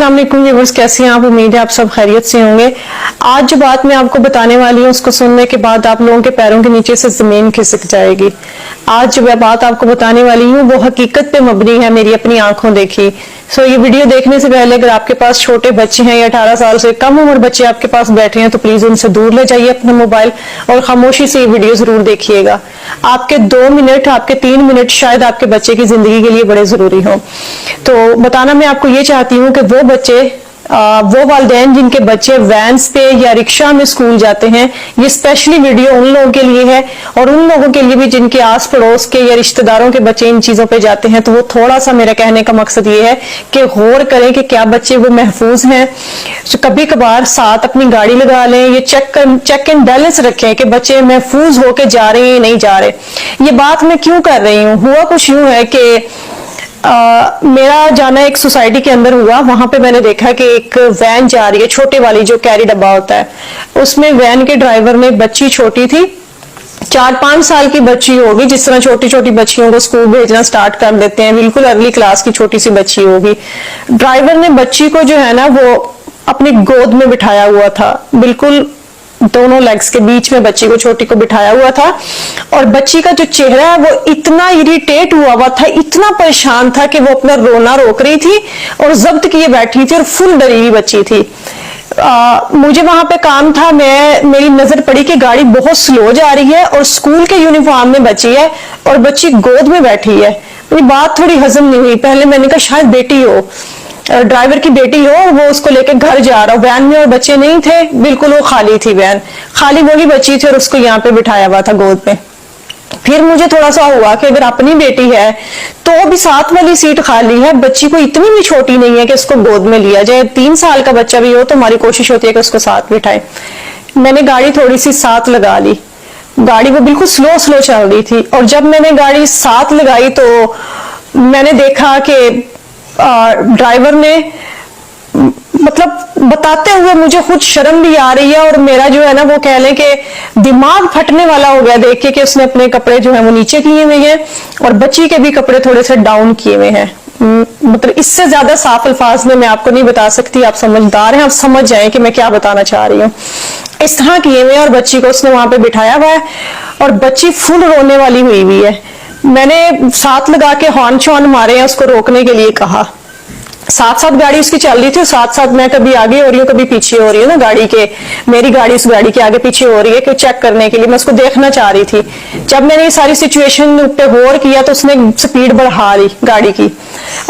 अस्सलाम वालेकुम व्यूअर्स, कैसे हैं आप? उम्मीद है आप सब खैरियत से होंगे। आज जो बात मैं आपको बताने वाली हूँ उसको सुनने के बाद आप लोगों के पैरों के नीचे से जमीन खिसक जाएगी। आज जो मैं बात आपको बताने वाली हूँ वो हकीकत पे मबनी है, मेरी अपनी आंखों देखी। ये वीडियो देखने से पहले अगर आपके पास छोटे बच्चे हैं या 18 साल से कम उम्र बच्चे आपके पास बैठे हैं तो प्लीज उनसे दूर ले जाइए अपना मोबाइल और खामोशी से ये वीडियो जरूर देखिएगा। आपके 2 मिनट, आपके 3 मिनट शायद आपके बच्चे की जिंदगी के लिए बड़े जरूरी हो। तो बताना मैं आपको ये चाहती हूँ कि वो बच्चे, वो वालिदैन जिनके बच्चे वैन्स पे या रिक्शा में स्कूल जाते हैं, ये स्पेशली वीडियो उन लोगों के लिए है और उन लोगों के लिए भी जिनके आस पड़ोस के या रिश्तेदारों के बच्चे इन चीजों पे जाते हैं। तो वो थोड़ा सा मेरा कहने का मकसद ये है कि गौर करें कि क्या बच्चे वो महफूज हैं। तो कभी कभार साथ अपनी गाड़ी लगा लें, ये चेक एंड बैलेंस रखें कि बच्चे महफूज होके जा रहे हैं या नहीं जा रहे। ये बात मैं क्यों कर रही हूँ? हुआ कुछ यूं है कि मेरा जाना एक सोसाइटी के अंदर हुआ। वहां पे मैंने देखा कि एक वैन जा रही है, छोटे वाली जो कैरी डब्बा होता है, उसमें वैन के ड्राइवर ने, बच्ची छोटी थी, 4-5 साल की बच्ची होगी, जिस तरह छोटी छोटी बच्चियों को स्कूल भेजना स्टार्ट कर देते हैं, बिल्कुल अर्ली क्लास की छोटी सी बच्ची होगी। ड्राइवर ने बच्ची को जो है ना वो अपनी गोद में बिठाया हुआ था, बिल्कुल दोनों लेग्स के बीच में बच्ची को, छोटी को बिठाया हुआ था। और बच्ची का जो चेहरा है वो इतना इरिटेट हुआ था, इतना परेशान था कि वो अपना रोना रोक रही थी और जब्त किए बैठी थी और फुल डरी हुई बच्ची थी। मुझे वहां पे काम था, मेरी नजर पड़ी कि गाड़ी बहुत स्लो जा रही है और स्कूल के यूनिफॉर्म में बच्ची है और बच्ची गोद में बैठी है। मेरी बात थोड़ी हजम नहीं हुई। पहले मैंने कहा शायद बेटी हो, ड्राइवर की बेटी हो, वो उसको लेके घर जा रहा हो। वैन में और बच्चे नहीं थे, बिल्कुल वो खाली थी वैन, खाली वही बच्ची थी और उसको यहाँ पे बिठाया हुआ था गोद पे। फिर मुझे थोड़ा सा हुआ कि अगर अपनी बेटी है तो भी साथ वाली सीट खाली है, बच्ची को इतनी भी छोटी नहीं है कि उसको गोद में लिया जाए। 3 साल का बच्चा भी हो तो हमारी कोशिश होती है कि उसको साथ बिठाए। मैंने गाड़ी थोड़ी सी साथ लगा ली, गाड़ी वो बिल्कुल स्लो स्लो चल रही थी और जब मैंने गाड़ी साथ लगाई तो मैंने देखा कि ड्राइवर ने, मतलब बताते हुए मुझे खुद शर्म भी आ रही है और मेरा जो है ना वो कह लें कि दिमाग फटने वाला हो गया देख के कि उसने अपने कपड़े जो है वो नीचे किए हुए हैं और बच्ची के भी कपड़े थोड़े से डाउन किए हुए हैं। मतलब इससे ज्यादा साफ अल्फाज में मैं आपको नहीं बता सकती, आप समझदार हैं, आप समझ जाएं कि मैं क्या बताना चाह रही हूँ। इस तरह किए हुए और बच्ची को उसने वहां पे बिठाया हुआ है और बच्ची फुल रोने वाली हुई हुई है। मैंने साथ लगा के हॉर्न शॉर्न मारे हैं, उसको रोकने के लिए कहा। साथ साथ गाड़ी उसकी चल रही थी, साथ साथ मैं कभी आगे हो रही हूँ कभी पीछे हो रही हूँ ना गाड़ी के, मेरी गाड़ी उस गाड़ी के आगे पीछे हो रही है कि चेक करने के लिए मैं उसको देखना चाह रही थी। जब मैंने ये सारी सिचुएशन पे गौर किया तो उसने स्पीड बढ़ा ली गाड़ी की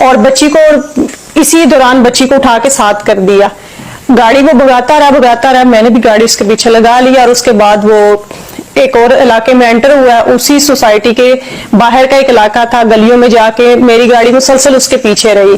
और बच्ची को, इसी दौरान बच्ची को उठा के साथ कर दिया। गाड़ी वो भगाता रहा, मैंने भी गाड़ी उसके पीछे लगा लिया और उसके बाद वो एक और इलाके में एंटर हुआ। उसी सोसाइटी के बाहर का एक इलाका था, गलियों में जाके मेरी गाड़ी मुसलसल उसके पीछे रही।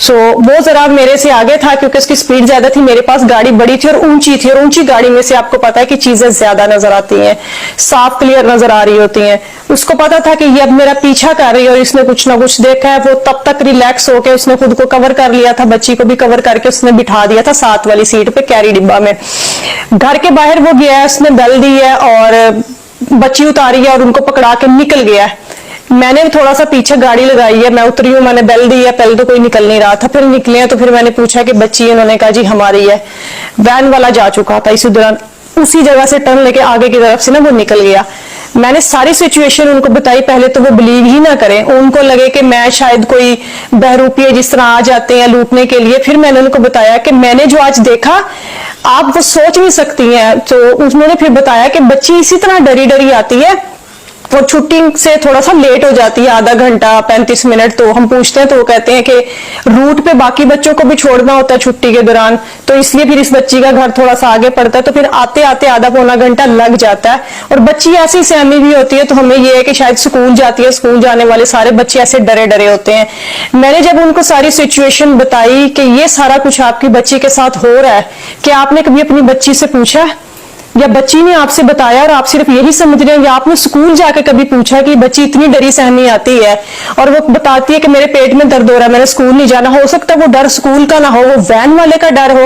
वो जरा मेरे से आगे था क्योंकि उसकी स्पीड ज्यादा थी, मेरे पास गाड़ी बड़ी थी और ऊंची थी और ऊंची गाड़ी में से आपको पता है कि चीजें ज्यादा नजर आती हैं, साफ क्लियर नजर आ रही होती हैं। उसको पता था कि ये अब मेरा पीछा कर रही है और इसने कुछ ना कुछ देखा है। वो तब तक रिलैक्स होकर उसने खुद को कवर कर लिया था, बच्ची को भी कवर करके उसने बिठा दिया था साथ वाली सीट पे कैरी डिब्बा में। घर के बाहर वो गया है, उसने बेल दी है और बच्ची उतारी है और उनको पकड़ा के निकल गया है। मैंने थोड़ा सा पीछे गाड़ी लगाई है, मैं उतरी हूँ, मैंने बेल दी है, पहले तो कोई निकल नहीं रहा था, फिर निकले हैं तो फिर मैंने पूछा कि बच्ची, उन्होंने कहा जी हमारी है। वैन वाला जा चुका था इसी दौरान, उसी जगह से टर्न लेके आगे की तरफ से ना वो निकल गया। मैंने सारी सिचुएशन उनको बताई, पहले तो वो बिलीव ही ना करें, उनको लगे कि मैं शायद कोई बहरूपी जिस तरह आ जाते हैं लूटने के लिए। फिर मैंने उनको बताया कि मैंने जो आज देखा आप वो सोच नहीं सकती हैं। तो उन्होंने फिर बताया कि बच्ची इसी तरह डरी डरी आती है और छुट्टी से थोड़ा सा लेट हो जाती है, आधा घंटा 35 मिनट। तो हम पूछते हैं तो वो कहते हैं कि रूट पे बाकी बच्चों को भी छोड़ना होता है छुट्टी के दौरान, तो इसलिए फिर इस बच्ची का घर थोड़ा सा आगे पड़ता है, तो फिर आते आते आधा पौना घंटा लग जाता है। और बच्ची ऐसी सहमी भी होती है, तो हमें ये है कि शायद स्कूल जाती है, स्कूल जाने वाले सारे बच्चे ऐसे डरे डरे होते हैं। मैंने जब उनको सारी सिचुएशन बताई कि ये सारा कुछ आपकी बच्ची के साथ हो रहा है, क्या आपने कभी अपनी बच्ची से पूछा या बच्ची ने आपसे बताया और आप सिर्फ यही समझ रहे हैं, या आपने स्कूल जाके कभी पूछा कि बच्ची इतनी डरी सहमी आती है और वो बताती है कि मेरे पेट में दर्द हो रहा है, मैंने स्कूल नहीं जाना। हो सकता है वो डर स्कूल का ना हो, वो वैन वाले का डर हो